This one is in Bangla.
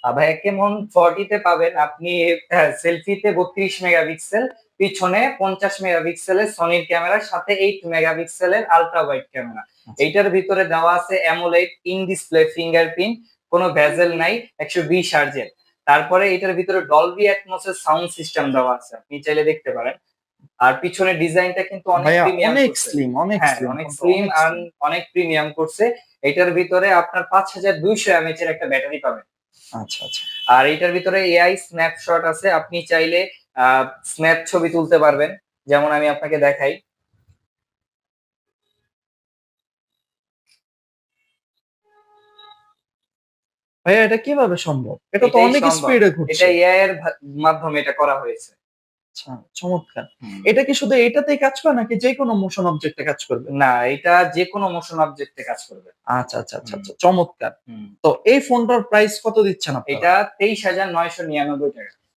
ভাইয়া কেমন 40 তে পাবেন আপনি সেলফিতে 32 মেগাপিক্সেল, পিছনে 50 মেগাপিক্সেলের সনির ক্যামেরার সাথে 8 মেগাপিক্সেলের আলট্রা ওয়াইড ক্যামেরা। আচ্ছা এইটার ভিতরে দেওয়া আছে অ্যামোলেড ইন ডিসপ্লে ফিঙ্গারপ্রিন্ট, কোনো ভেজেল নাই, 120 হার্জের। তারপরে এটার ভিতরে ডলবি অ্যাটমসের সাউন্ড সিস্টেম দেওয়া আছে, আপনি চাইলে দেখতে পারেন। আর পিছনের ডিজাইনটা কিন্তু অনেক ভাইয়া, প্রিমিয়াম অনেক করছে। স্লিম, অনেক হ্যাঁ, স্লিম, অনেক ফোনটা স্লিম অনেক আর স্লিম। অনেক প্রিমিয়াম করছে। এটার ভিতরে আপনার 5200 এমএএইচ এর একটা ব্যাটারি পাবেন। আচ্ছা আচ্ছা। আর এটার ভিতরে এআই স্ন্যাপশট আছে, আপনি চাইলে স্ন্যাপ ছবি তুলতে পারবেন, যেমন আমি আপনাকে দেখাই। ভাইয়া, এটা কিভাবে সম্ভব? এটা তো এটাই অনেক সম্ভব, স্পিডে এটা ঘুরছে। এআই এর মাধ্যমে এটা করা হয়েছে। আচ্ছা, চমৎকার। হুম। এটা কি শুধু এটাতেই কাজ করে নাকি যে কোনো মোশন অবজেক্টে কাজ করবে? না, এটা যে কোনো মোশন অবজেক্টে কাজ করবে। আচ্ছা আচ্ছা আচ্ছা হুম। আচ্ছা, চমৎকার। হুম। তো এই ফোনটার প্রাইস কত দিচ্ছেন আপনারা? এটা 23,999 টাকা।